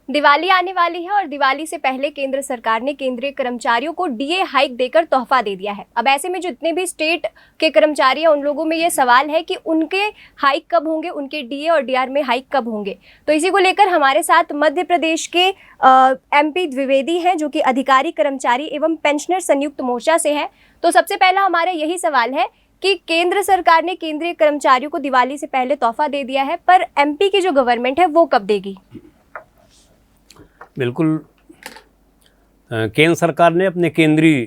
दिवाली आने वाली है और दिवाली से पहले केंद्र सरकार ने केंद्रीय कर्मचारियों को डीए हाइक देकर तोहफा दे दिया है। अब ऐसे में जितने भी स्टेट के कर्मचारी हैं उन लोगों में ये सवाल है कि उनके हाइक कब होंगे, उनके डीए और डीआर में हाइक कब होंगे। तो इसी को लेकर हमारे साथ मध्य प्रदेश के एमपी द्विवेदी हैं जो कि अधिकारी कर्मचारी एवं पेंशनर संयुक्त मोर्चा से हैं। तो सबसे पहला हमारा यही सवाल है कि केंद्र सरकार ने केंद्रीय कर्मचारियों को दिवाली से पहले तोहफा दे दिया है, पर एमपी की जो गवर्नमेंट है वो कब देगी? बिल्कुल, केंद्र सरकार ने अपने केंद्रीय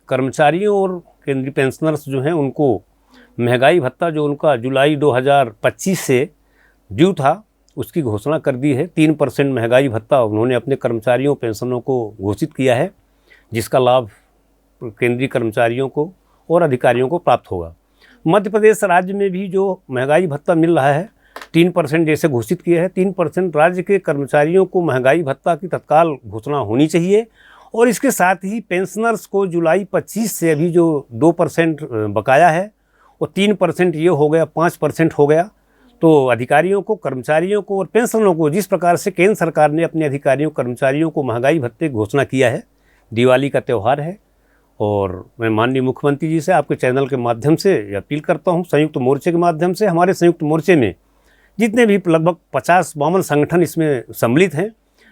कर्मचारियों और केंद्रीय पेंशनर्स जो हैं उनको महंगाई भत्ता जो उनका जुलाई 2025 से ड्यू था उसकी घोषणा कर दी है। 3% महंगाई भत्ता उन्होंने अपने कर्मचारियों पेंशनरों को घोषित किया है, जिसका लाभ केंद्रीय कर्मचारियों को और अधिकारियों को प्राप्त होगा। मध्य प्रदेश राज्य में भी जो महंगाई भत्ता मिल रहा है 3% जैसे घोषित किया है, 3% राज्य के कर्मचारियों को महंगाई भत्ता की तत्काल घोषणा होनी चाहिए। और इसके साथ ही पेंशनर्स को जुलाई 25 से अभी जो 2% बकाया है वो 3% ये हो गया, 5% हो गया। तो अधिकारियों को, कर्मचारियों को और पेंशनरों को जिस प्रकार से केंद्र सरकार ने अपने अधिकारियों कर्मचारियों को महंगाई भत्ते की घोषणा किया है, दिवाली का त्यौहार है और मैं माननीय मुख्यमंत्री जी से आपके चैनल के माध्यम से अपील करता हूँ, संयुक्त मोर्चे के माध्यम से, हमारे संयुक्त मोर्चे में जितने भी लगभग 50-52 संगठन इसमें सम्मिलित हैं,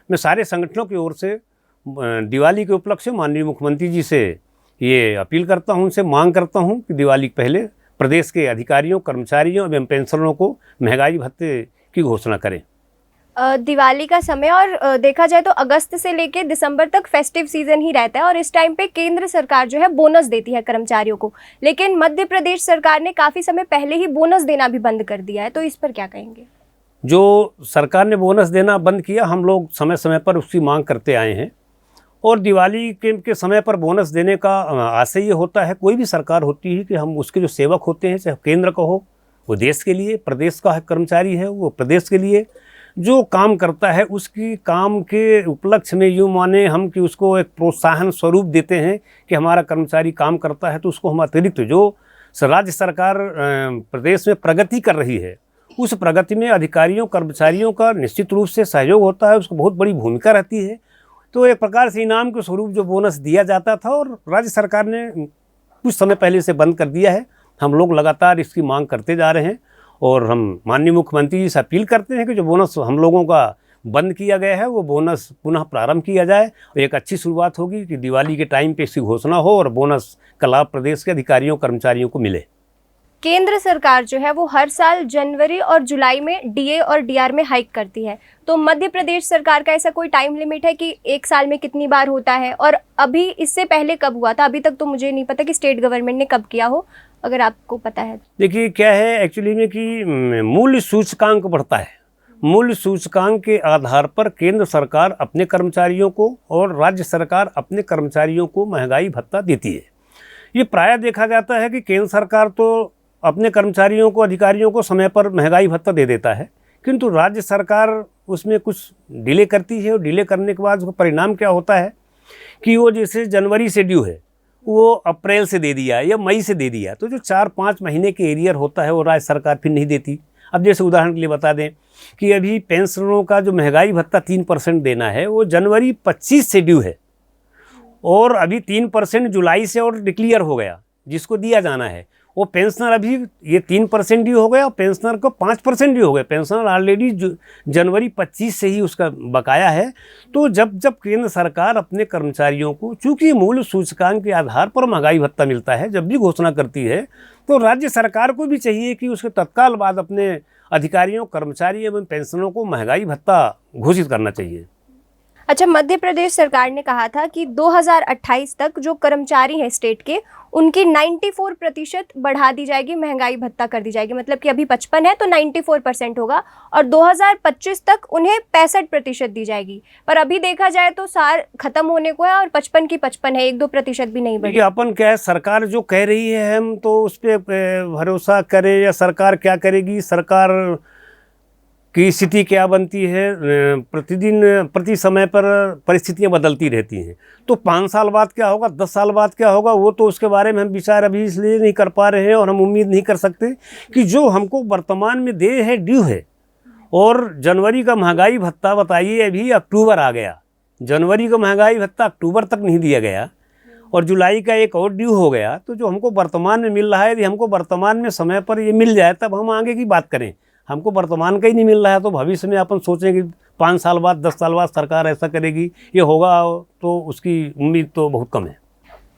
मैं सारे संगठनों की ओर से दिवाली के उपलक्ष्य माननीय मुख्यमंत्री जी से ये अपील करता हूं, उनसे मांग करता हूं कि दिवाली के पहले प्रदेश के अधिकारियों, कर्मचारियों एवं पेंशनरों को महंगाई भत्ते की घोषणा करें। दिवाली का समय और देखा जाए तो अगस्त से लेकर दिसंबर तक फेस्टिव सीजन ही रहता है और इस टाइम पे केंद्र सरकार जो है बोनस देती है कर्मचारियों को, लेकिन मध्य प्रदेश सरकार ने काफ़ी समय पहले ही बोनस देना भी बंद कर दिया है। तो इस पर क्या कहेंगे? जो सरकार ने बोनस देना बंद किया, हम लोग समय समय पर उसकी मांग करते आए हैं और दिवाली के समय पर बोनस देने का आशय ये होता है, कोई भी सरकार होती है कि हम उसके जो सेवक होते हैं, चाहे केंद्र का हो वो देश के लिए, प्रदेश का कर्मचारी है वो प्रदेश के लिए जो काम करता है उसकी काम के उपलक्ष्य में यूँ माने हम कि उसको एक प्रोत्साहन स्वरूप देते हैं कि हमारा कर्मचारी काम करता है तो उसको हम अतिरिक्त जो राज्य सरकार प्रदेश में प्रगति कर रही है उस प्रगति में अधिकारियों कर्मचारियों का निश्चित रूप से सहयोग होता है, उसको बहुत बड़ी भूमिका रहती है। तो एक प्रकार से इनाम के स्वरूप जो बोनस दिया जाता था और राज्य सरकार ने कुछ समय पहले से बंद कर दिया है। हम लोग लगातार इसकी मांग करते जा रहे हैं और हम माननीय मुख्यमंत्री जी से अपील करते हैं कि जो बोनस हम लोगों का बंद किया गया है वो बोनस पुनः प्रारंभ किया जाए और एक अच्छी शुरुआत होगी कि दिवाली के टाइम पे इसकी घोषणा हो और बोनस का लाभ प्रदेश के अधिकारियों कर्मचारियों को मिले। केंद्र सरकार जो है वो हर साल जनवरी और जुलाई में डीए और डीआर में हाइक करती है, तो मध्य प्रदेश सरकार का ऐसा कोई टाइम लिमिट है कि एक साल में कितनी बार होता है? और अभी इससे पहले कब हुआ था? अभी तक तो मुझे नहीं पता कि स्टेट गवर्नमेंट ने कब किया हो, अगर आपको पता है। देखिए क्या है एक्चुअली में कि मूल्य सूचकांक बढ़ता है, मूल्य सूचकांक के आधार पर केंद्र सरकार अपने कर्मचारियों को और राज्य सरकार अपने कर्मचारियों को महंगाई भत्ता देती है। ये प्रायः देखा जाता है कि केंद्र सरकार तो अपने कर्मचारियों को, अधिकारियों को समय पर महंगाई भत्ता दे देता है, किंतु राज्य सरकार उसमें कुछ डिले करती है और डिले करने के बाद उसका परिणाम क्या होता है कि वो जैसे जनवरी से ड्यू है वो अप्रैल से दे दिया या मई से दे दिया, तो जो 4-5 महीने के एरियर होता है वो राज्य सरकार फिर नहीं देती। अब जैसे उदाहरण के लिए बता दें कि अभी पेंशनरों का जो महंगाई भत्ता 3% देना है वो जनवरी 25 से ड्यू है और अभी 3% जुलाई से और डिक्लेयर हो गया जिसको दिया जाना है। वो पेंशनर अभी ये 3% ड्यू हो गया और पेंशनर को 5% ड्यू हो गया। पेंशनर ऑलरेडी जनवरी 25 से ही उसका बकाया है। तो जब केंद्र सरकार अपने कर्मचारियों को, चूँकि मूल्य सूचकांक के आधार पर महंगाई भत्ता मिलता है, जब भी घोषणा करती है तो राज्य सरकार को भी चाहिए कि उसके तत्काल बाद अपने अधिकारियों, कर्मचारी एवं पेंशनरों को महंगाई भत्ता घोषित करना चाहिए। अच्छा, मध्य प्रदेश सरकार ने कहा था कि 2028 तक जो कर्मचारी हैं स्टेट के उनकी 94% बढ़ा दी जाएगी, महंगाई भत्ता कर दी जाएगी। मतलब कि अभी 55 है तो 94% होगा और 2025 तक उन्हें 65% दी जाएगी। पर अभी देखा जाए तो सार खत्म होने को है और 55 की 55 है, 1-2% भी नहीं बढ़ी। अपन क्या है, सरकार जो कह रही है हम तो उस पर भरोसा करें या सरकार क्या करेगी, सरकार की स्थिति क्या बनती है, प्रतिदिन प्रति समय पर परिस्थितियां बदलती रहती हैं। तो 5 साल बाद क्या होगा, 10 साल बाद क्या होगा, वो तो उसके बारे में हम विचार अभी इसलिए नहीं कर पा रहे हैं और हम उम्मीद नहीं कर सकते कि जो हमको वर्तमान में देय है, ड्यू है और जनवरी का महंगाई भत्ता बताइए, अभी अक्टूबर आ गया, जनवरी का महंगाई भत्ता अक्टूबर तक नहीं दिया गया और जुलाई का एक और ड्यू हो गया। तो जो हमको वर्तमान में मिल रहा है, यदि हमको वर्तमान में समय पर ये मिल जाए तब हम आगे की बात करें। हमको वर्तमान का ही नहीं मिल रहा है तो भविष्य में अपन सोचें कि 5 साल बाद 10 साल बाद सरकार ऐसा करेगी, ये होगा, तो उसकी उम्मीद तो बहुत कम है।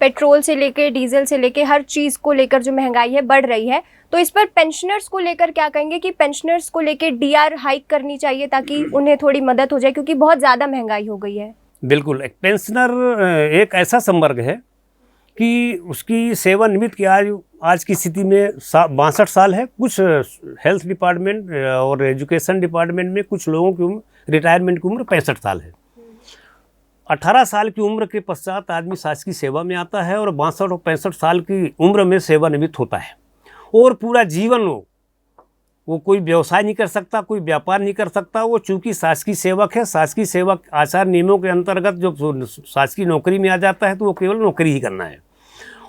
पेट्रोल से लेके डीजल से लेके हर चीज़ को लेकर जो महंगाई है बढ़ रही है, तो इस पर पेंशनर्स को लेकर क्या कहेंगे कि पेंशनर्स को लेके डीआर हाइक करनी चाहिए ताकि उन्हें थोड़ी मदद हो जाए, क्योंकि बहुत ज़्यादा महंगाई हो गई है। बिल्कुल, एक पेंशनर एक ऐसा संवर्ग है कि उसकी सेवानिवृत्त की आयु आज की स्थिति में 62 साल है। कुछ हेल्थ डिपार्टमेंट और एजुकेशन डिपार्टमेंट में कुछ लोगों की उम्र, रिटायरमेंट की उम्र 65 साल है। 18 साल की उम्र के पश्चात आदमी शासकीय सेवा में आता है और 62 और 65 साल की उम्र में सेवानिवृत्त होता है और पूरा जीवन वो कोई व्यवसाय नहीं कर सकता, कोई व्यापार नहीं कर सकता। वो चूंकि शासकीय सेवक है, शासकीय सेवक आचार नियमों के अंतर्गत जो शासकीय नौकरी में आ जाता है तो वो केवल नौकरी ही करना है।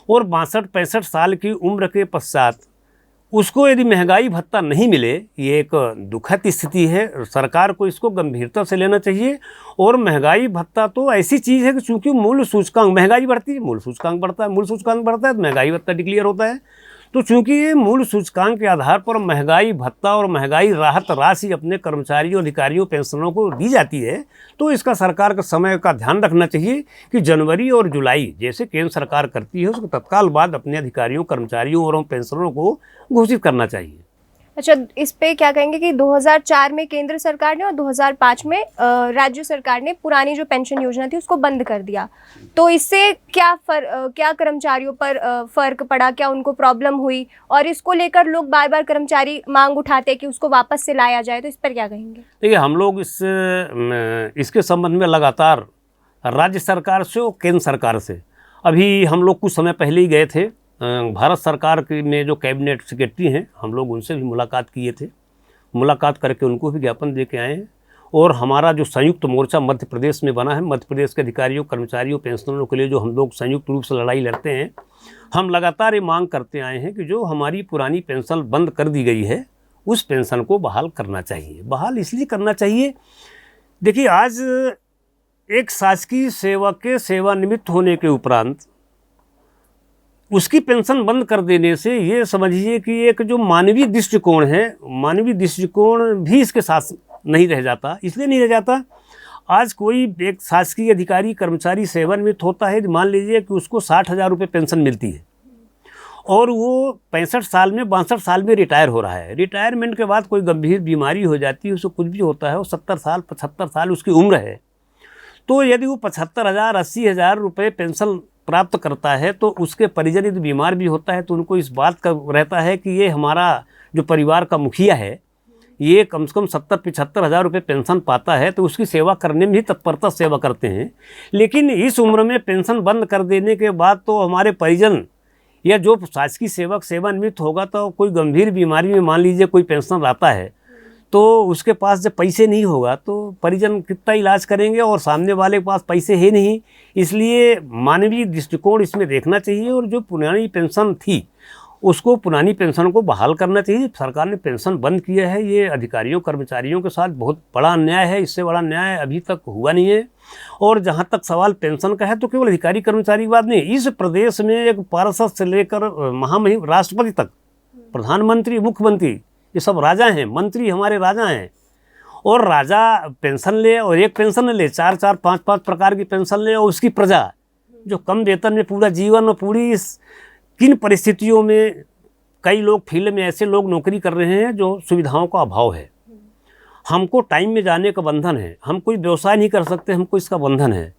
और 62-65 साल की उम्र के पश्चात उसको यदि महंगाई भत्ता नहीं मिले, ये एक दुखद स्थिति है। सरकार को इसको गंभीरता से लेना चाहिए। और महंगाई भत्ता तो ऐसी चीज़ है कि चूँकि मूल्य सूचकांक, महंगाई बढ़ती है मूल्य सूचकांक बढ़ता है, मूल्य सूचकांक बढ़ता है तो महंगाई भत्ता डिक्लेयर होता है। तो चूंकि ये मूल्य सूचकांक के आधार पर महंगाई भत्ता और महंगाई राहत राशि अपने कर्मचारियों, अधिकारियों, पेंशनरों को दी जाती है, तो इसका सरकार का समय का ध्यान रखना चाहिए कि जनवरी और जुलाई जैसे केंद्र सरकार करती है उसको तत्काल बाद अपने अधिकारियों, कर्मचारियों और पेंशनरों को घोषित करना चाहिए। अच्छा, इस पे क्या कहेंगे कि 2004 में केंद्र सरकार ने और 2005 में राज्य सरकार ने पुरानी जो पेंशन योजना थी उसको बंद कर दिया, तो इससे क्या कर्मचारियों पर फर्क पड़ा, क्या उनको प्रॉब्लम हुई? और इसको लेकर लोग बार बार कर्मचारी मांग उठाते हैं कि उसको वापस से लाया जाए, तो इस पर क्या कहेंगे? देखिए, हम लोग इसके संबंध में लगातार राज्य सरकार से और केंद्र सरकार से, अभी हम लोग कुछ समय पहले ही गए थे भारत सरकार की में जो कैबिनेट सेक्रेटरी हैं, हम लोग उनसे भी मुलाकात किए थे। मुलाकात करके उनको भी ज्ञापन दे के आए हैं। और हमारा जो संयुक्त मोर्चा मध्य प्रदेश में बना है, मध्य प्रदेश के अधिकारियों, कर्मचारियों, पेंशनरों के लिए जो हम लोग संयुक्त रूप से लड़ाई लड़ते हैं, हम लगातार ये मांग करते आए हैं कि जो हमारी पुरानी पेंशन बंद कर दी गई है उस पेंशन को बहाल करना चाहिए। बहाल इसलिए करना चाहिए, देखिए आज एक शासकीय सेवक के सेवानिवृत्त होने के उपरांत उसकी पेंशन बंद कर देने से ये समझिए कि एक जो मानवीय दृष्टिकोण है, मानवीय दृष्टिकोण भी इसके साथ नहीं रह जाता। इसलिए नहीं रह जाता, आज कोई एक शासकीय अधिकारी, कर्मचारी सेवानिवृत्त होता है, मान लीजिए कि उसको 60,000 रुपये पेंशन मिलती है और वो 65 साल में, 62 साल में रिटायर हो रहा है। रिटायरमेंट के बाद कोई गंभीर बीमारी हो जाती है, उसको कुछ भी होता है, वो 70 साल 75 साल उसकी उम्र है, तो यदि वो 75,000 80,000 रुपये पेंशन प्राप्त करता है तो उसके परिजन यदि बीमार भी होता है तो उनको इस बात का रहता है कि ये हमारा जो परिवार का मुखिया है ये कम से कम 70-75 हज़ार रुपये पेंशन पाता है, तो उसकी सेवा करने में भी तत्परता सेवा करते हैं। लेकिन इस उम्र में पेंशन बंद कर देने के बाद तो हमारे परिजन या जो शासकीय सेवक सेवानिवृत्त होगा तो कोई गंभीर बीमारी में मान लीजिए कोई पेंशन आता है तो उसके पास जब पैसे नहीं होगा तो परिजन कितना इलाज करेंगे और सामने वाले के पास पैसे है नहीं। इसलिए मानवीय दृष्टिकोण इसमें देखना चाहिए और जो पुरानी पेंशन थी उसको, पुरानी पेंशन को बहाल करना चाहिए। सरकार ने पेंशन बंद किया है, ये अधिकारियों कर्मचारियों के साथ बहुत बड़ा अन्याय है। इससे बड़ा न्याय अभी तक हुआ नहीं है। और जहाँ तक सवाल पेंशन का है तो केवल अधिकारी कर्मचारी की बात नहीं, इस प्रदेश में एक पार्षद से लेकर महामहिम राष्ट्रपति तक, प्रधानमंत्री, मुख्यमंत्री, ये सब राजा हैं, मंत्री हमारे राजा हैं। और राजा पेंशन ले और एक पेंशन न ले, 4-4 5-5 प्रकार की पेंशन ले, और उसकी प्रजा जो कम वेतन में पूरा जीवन और पूरी किन परिस्थितियों में, कई लोग फील्ड में ऐसे लोग नौकरी कर रहे हैं जो सुविधाओं का अभाव है। हमको टाइम में जाने का बंधन है, हम कोई व्यवसाय नहीं कर सकते, हमको इसका बंधन है।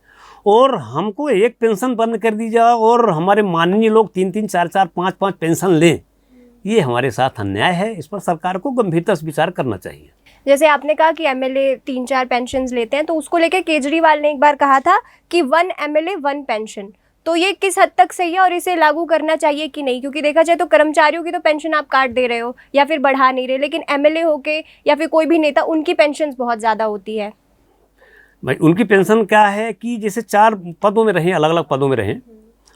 और हमको एक पेंशन बंद कर दी जाए और हमारे माननीय लोग 3-3 4-4 5-5 पेंशन लें, ये हमारे साथ अन्याय है। इस पर सरकार को गंभीरता से विचार करना चाहिए। जैसे आपने कहा कि एमएलए 3-4 पेंशन लेते हैं, तो उसको लेकर केजरीवाल ने एक बार कहा था कि 1 एमएलए 1 पेंशन, तो ये किस हद तक सही है और इसे लागू करना चाहिए कि नहीं? क्योंकि देखा जाए तो कर्मचारियों की तो पेंशन आप काट दे रहे हो या फिर बढ़ा नहीं रहे, लेकिन एमएलए होके या फिर कोई भी नेता, उनकी पेंशन बहुत ज़्यादा होती है। भाई उनकी पेंशन क्या है कि जैसे 4 पदों में रहें, अलग अलग पदों में रहें,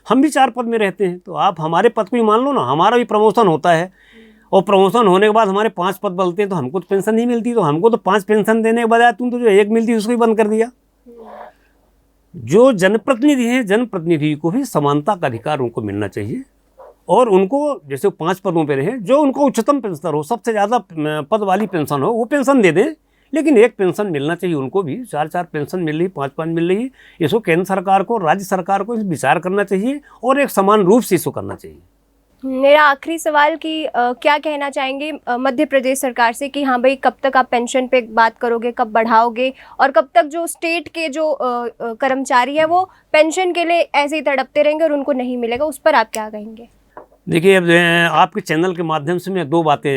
हम भी 4 पद में रहते हैं, तो आप हमारे पद को ही मान लो ना, हमारा भी प्रमोशन होता है और प्रमोशन होने के बाद हमारे 5 पद बदलते हैं तो हमको तो पेंशन नहीं मिलती, तो हमको तो 5 पेंशन देने के बजाय तुम तो जो 1 मिलती उसको ही बंद कर दिया। जो जनप्रतिनिधि हैं, जनप्रतिनिधि को भी समानता का अधिकार उनको मिलना चाहिए और उनको जैसे 5 पदों पे रहे, जो उनको उच्चतम पेंशन हो, सबसे ज़्यादा पद वाली पेंशन हो, वो पेंशन दे दें, लेकिन एक पेंशन मिलना चाहिए उनको भी। 4-4 पेंशन मिल रही, 5-5 मिल रही, इसको केंद्र सरकार को, राज्य सरकार को विचार करना चाहिए और एक समान रूप से इसको करना चाहिए। मेरा आखिरी सवाल कि क्या कहना चाहेंगे मध्य प्रदेश सरकार से कि हाँ भाई कब तक आप पेंशन पे बात करोगे, कब बढ़ाओगे और कब तक जो स्टेट के जो कर्मचारी है वो पेंशन के लिए ऐसे ही तड़पते रहेंगे और उनको नहीं मिलेगा, उस पर आप क्या कहेंगे? देखिए, अब आपके चैनल के माध्यम से मैं 2 बातें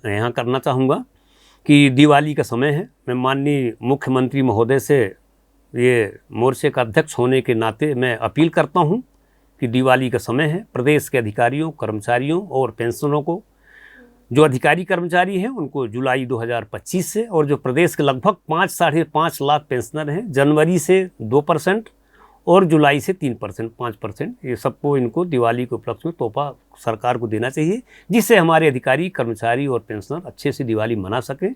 यहाँ करना चाहूँगा कि दिवाली का समय है। मैं माननीय मुख्यमंत्री महोदय से ये मोर्चे का अध्यक्ष होने के नाते मैं अपील करता हूँ कि दिवाली का समय है, प्रदेश के अधिकारियों, कर्मचारियों और पेंशनरों को, जो अधिकारी कर्मचारी हैं उनको जुलाई 2025 से, और जो प्रदेश के लगभग 5-5.5 लाख पेंशनर हैं, जनवरी से 2% और जुलाई से 3%, 5%, ये सबको इनको दिवाली के उपलक्ष्य में तोहफा सरकार को देना चाहिए, जिससे हमारे अधिकारी, कर्मचारी और पेंशनर अच्छे से दिवाली मना सकें।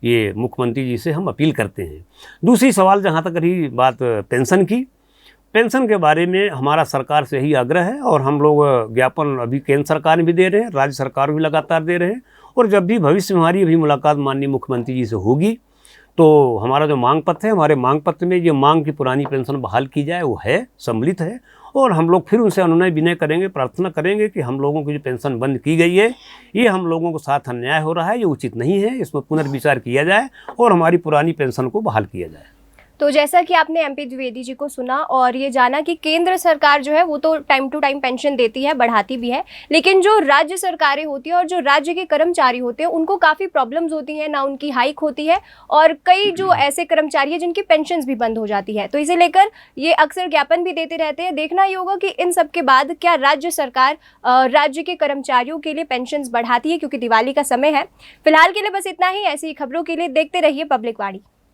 ये मुख्यमंत्री जी से हम अपील करते हैं। दूसरी सवाल जहाँ तक रही बात पेंशन की, पेंशन के बारे में हमारा सरकार से यही आग्रह है और हम लोग ज्ञापन अभी केंद्र सरकार भी दे रहे हैं, राज्य सरकार भी लगातार दे रहे हैं, और जब भी भविष्य में हमारी अभी मुलाकात माननीय मुख्यमंत्री जी से होगी तो हमारा जो मांग पत्र है, हमारे मांग पत्र में ये मांग की पुरानी पेंशन बहाल की जाए, वो है, सम्मिलित है, और हम लोग फिर उनसे अनुनय विनय करेंगे, प्रार्थना करेंगे कि हम लोगों की जो पेंशन बंद की गई है, ये हम लोगों के साथ अन्याय हो रहा है, ये उचित नहीं है, इसमें पुनर्विचार किया जाए और हमारी पुरानी पेंशन को बहाल किया जाए। तो जैसा कि आपने एमपी द्विवेदी जी को सुना और ये जाना कि केंद्र सरकार जो है वो तो टाइम टू टाइम पेंशन देती है, बढ़ाती भी है, लेकिन जो राज्य सरकारें होती हैं और जो राज्य के कर्मचारी होते हैं उनको काफ़ी प्रॉब्लम्स होती हैं, ना उनकी हाइक होती है और कई जो ऐसे कर्मचारी हैं जिनकी पेंशन्स भी बंद हो जाती है। तो इसे लेकर ये अक्सर ज्ञापन भी देते रहते हैं। देखना ये होगा कि इन सब के बाद क्या राज्य सरकार राज्य के कर्मचारियों के लिए पेंशन्स बढ़ाती है, क्योंकि दिवाली का समय है। फिलहाल के लिए बस इतना ही। ऐसी खबरों के लिए देखते रहिए पब्लिक वाणी।